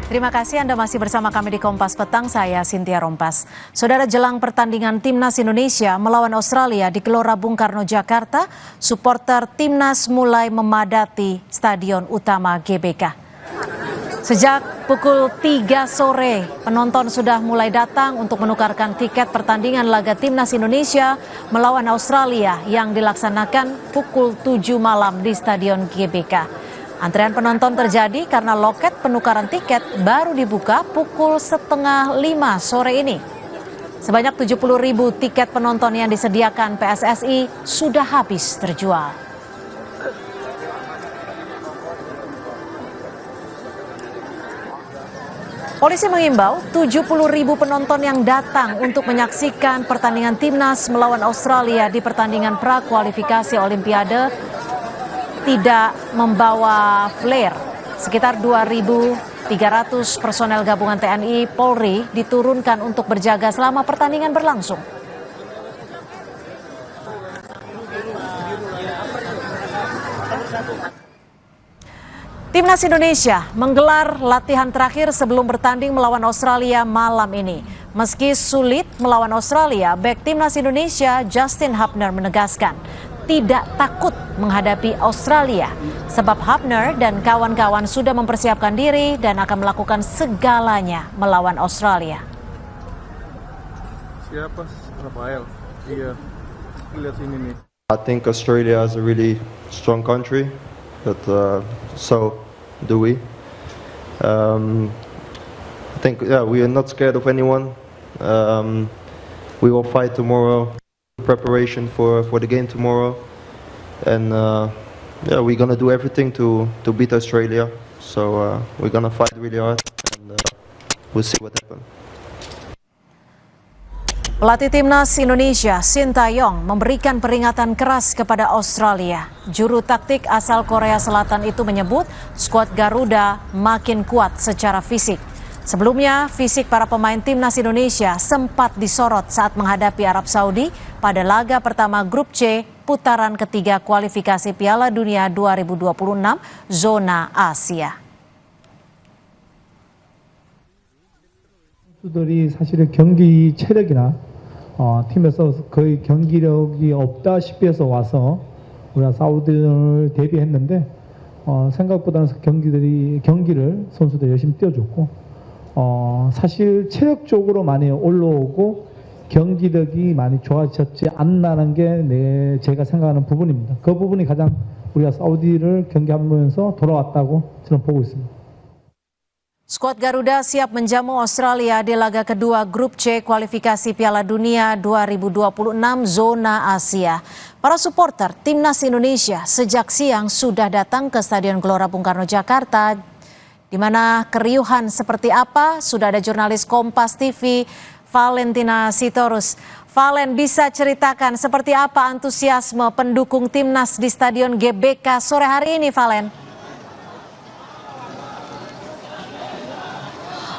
Terima kasih Anda masih bersama kami di Kompas Petang, saya Cynthia Rompas. Saudara, jelang pertandingan Timnas Indonesia melawan Australia di Gelora Bung Karno, Jakarta, supporter Timnas mulai memadati Stadion Utama GBK. Sejak pukul 3 sore, penonton sudah mulai datang untuk menukarkan tiket pertandingan laga Timnas Indonesia melawan Australia yang dilaksanakan pukul 7 malam di Stadion GBK. Antrean penonton terjadi karena loket penukaran tiket baru dibuka pukul 4:30 sore ini. Sebanyak 70.000 tiket penonton yang disediakan PSSI sudah habis terjual. Polisi mengimbau 70.000 penonton yang datang untuk menyaksikan pertandingan Timnas melawan Australia di pertandingan prakualifikasi Olimpiade tidak membawa flare. Sekitar 2.300 personel gabungan TNI Polri diturunkan untuk berjaga selama pertandingan berlangsung. Timnas Indonesia menggelar latihan terakhir sebelum bertanding melawan Australia malam ini. Meski sulit melawan Australia, bek Timnas Indonesia Justin Hubner menegaskan tidak takut menghadapi Australia, sebab Hubner dan kawan-kawan sudah mempersiapkan diri dan akan melakukan segalanya melawan Australia. Siapa? Rafael. Iya, lihat sini nih. I think Australia is a really strong country, but so do we. I think we are not scared of anyone. We will fight tomorrow. Preparation for the game tomorrow, and we're gonna do everything to beat Australia. So we're gonna fight really hard, and we'll see what happens. Pelatih Timnas Indonesia Sintayong memberikan peringatan keras kepada Australia. Juru taktik asal Korea Selatan itu menyebut skuad Garuda makin kuat secara fisik. Sebelumnya, fisik para pemain Timnas Indonesia sempat disorot saat menghadapi Arab Saudi pada laga pertama Grup C putaran ketiga kualifikasi Piala Dunia 2026 zona Asia. 선수들이 사실은 경기 체력이나 팀에서 거의 경기력이 없다시피 해서 와서 우리가 사우디를 대비했는데 생각보다는 경기를 선수들 열심히 뛰어줬고 사실 체력적으로 많이 올라오고 경기력이 많이 좋아졌지 않나는 게 제가 생각하는 부분입니다. 그 부분이 가장 우리가 사우디를 경기하면서 돌아왔다고 저는 보고 있습니다. Skuad Garuda siap menjamu Australia di laga kedua Grup C kualifikasi Piala Dunia 2026 zona Asia. Para supporter Timnas Indonesia sejak siang sudah datang ke Stadion Gelora Bung Karno, Jakarta. Di mana keriuhan seperti apa? Sudah ada jurnalis Kompas TV Valentina Sitorus. Valen, bisa ceritakan seperti apa antusiasme pendukung Timnas di Stadion GBK sore hari ini, Valen?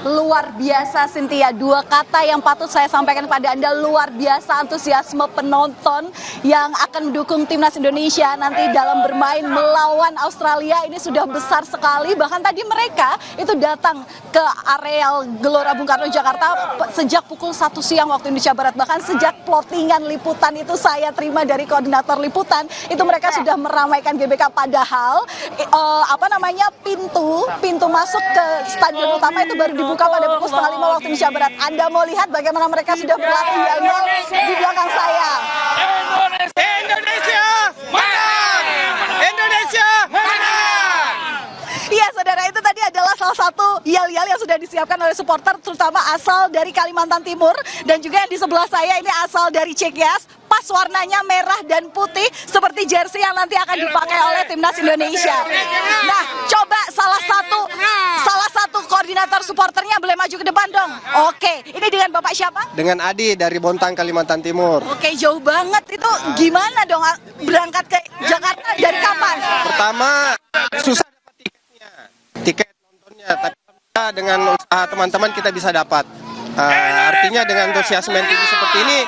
Luar biasa, Cynthia. Dua kata yang patut saya sampaikan kepada Anda, luar biasa antusiasme penonton yang akan mendukung Timnas Indonesia nanti dalam bermain melawan Australia. Ini sudah besar sekali, bahkan tadi mereka itu datang ke areal Gelora Bung Karno, Jakarta sejak pukul 1 siang waktu Indonesia Barat. Bahkan sejak plottingan liputan itu saya terima dari koordinator liputan, itu mereka sudah meramaikan GBK. Padahal pintu masuk ke stadion utama itu baru dibuka pada pukul 4:30 waktu Indonesia Barat. Anda mau lihat bagaimana mereka sudah berlatih di belakang saya. Indonesia menang! Indonesia menang! Iya, saudara, itu tadi adalah salah satu yel-yel yang sudah disiapkan oleh supporter, terutama asal dari Kalimantan Timur, dan juga yang di sebelah saya ini asal dari Cikeas. Pas warnanya merah dan putih seperti jersey yang nanti akan dipakai oleh Timnas Indonesia. Nah, coba salah satu koordinator supporternya boleh maju ke depan dong. Oke, ini dengan Bapak siapa? Dengan Adi dari Bontang, Kalimantan Timur. Oke, jauh banget itu. Gimana dong berangkat ke Jakarta dari kapan? Pertama susah dapat tiketnya, tiket nontonnya, tapi dengan usaha teman-teman kita bisa dapat. Artinya dengan antusiasme tinggi seperti ini,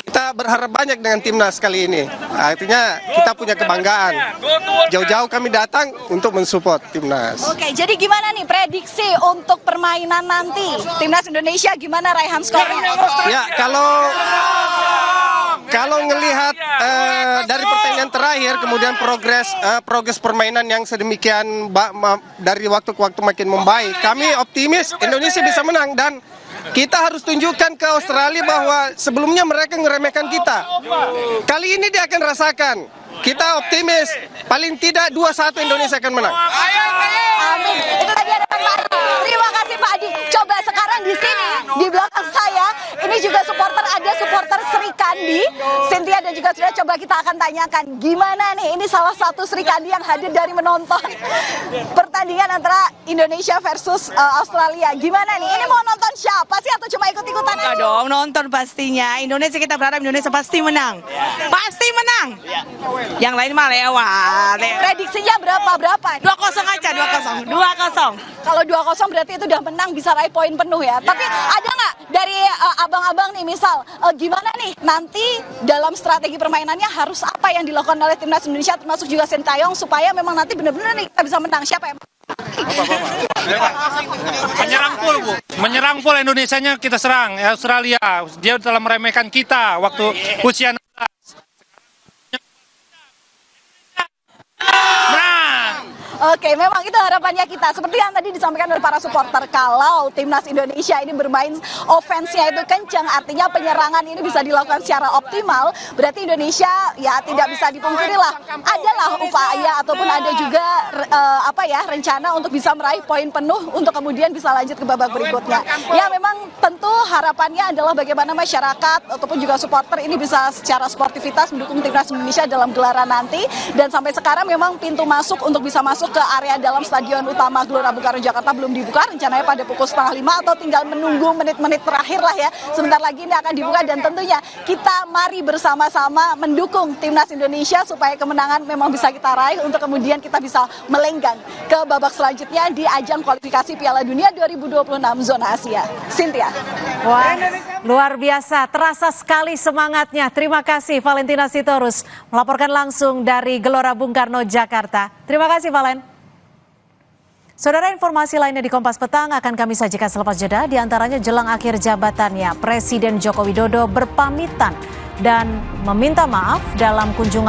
kita berharap banyak dengan timnas kali ini. Artinya kita punya kebanggaan. Jauh-jauh kami datang untuk mensupport timnas. Oke, jadi gimana nih prediksi untuk permainan nanti? Timnas Indonesia gimana raihan skornya? Ya, kalau ngelihat dari pertandingan terakhir, kemudian progres permainan yang sedemikian dari waktu ke waktu makin membaik, kami optimis Indonesia bisa menang dan kita harus tunjukkan ke Australia bahwa sebelumnya mereka ngeremehkan kita. Kali ini dia akan rasakan. Kita optimis, paling tidak 2-1 Indonesia akan menang. Amin. Itu tadi ada Pak Adi. Terima kasih Pak Adi. Coba sekarang di sini, di belakang saya, ini juga ada supporter Sri Kandi, Cynthia dan juga sudah coba kita akan tanyakan gimana nih, ini salah satu Sri Kandi yang hadir dari menonton pertandingan antara Indonesia versus Australia. Gimana nih, ini mau nonton siapa sih atau cuma ikut-ikutan aja? Dong, nonton pastinya. Indonesia, kita berharap Indonesia pasti menang. Pasti menang. Yang lain mah lewat. Prediksinya berapa? 2-0 aja, 2-0. Kalau 2-0 berarti itu udah menang, bisa raih poin penuh ya. Tapi ada nggak dari abang-abang nih, misal gimana nih nanti dalam strategi permainannya harus apa yang dilakukan oleh timnas Indonesia termasuk juga Sintayong supaya memang nanti benar-benar nih kita bisa menang? Siapa yang menyerang full Indonesianya kita serang Australia. Dia telah meremehkan kita waktu usia 16. Oke, memang itu harapannya kita. Seperti yang tadi disampaikan oleh para supporter, kalau timnas Indonesia ini bermain offense-nya itu kencang, artinya penyerangan ini bisa dilakukan secara optimal, berarti Indonesia ya tidak bisa dipungkiri lah. Adalah upaya ataupun ada juga rencana untuk bisa meraih poin penuh untuk kemudian bisa lanjut ke babak berikutnya. Ya memang tentu harapannya adalah bagaimana masyarakat ataupun juga supporter ini bisa secara sportivitas mendukung timnas Indonesia dalam gelaran nanti. Dan sampai sekarang memang pintu masuk untuk bisa masuk ke area dalam Stadion Utama Gelora Bung Karno Jakarta belum dibuka, rencananya pada pukul 4:30 atau tinggal menunggu menit-menit terakhir lah ya. Sebentar lagi ini akan dibuka dan tentunya kita mari bersama-sama mendukung timnas Indonesia supaya kemenangan memang bisa kita raih untuk kemudian kita bisa melenggang ke babak selanjutnya di ajang kualifikasi Piala Dunia 2026 zona Asia. Cynthia. Wah, luar biasa, terasa sekali semangatnya. Terima kasih Valentina Sitorus melaporkan langsung dari Gelora Bung Karno Jakarta. Terima kasih Valen. Saudara, informasi lainnya di Kompas Petang akan kami sajikan selepas jeda, diantaranya jelang akhir jabatannya Presiden Joko Widodo berpamitan dan meminta maaf dalam kunjungan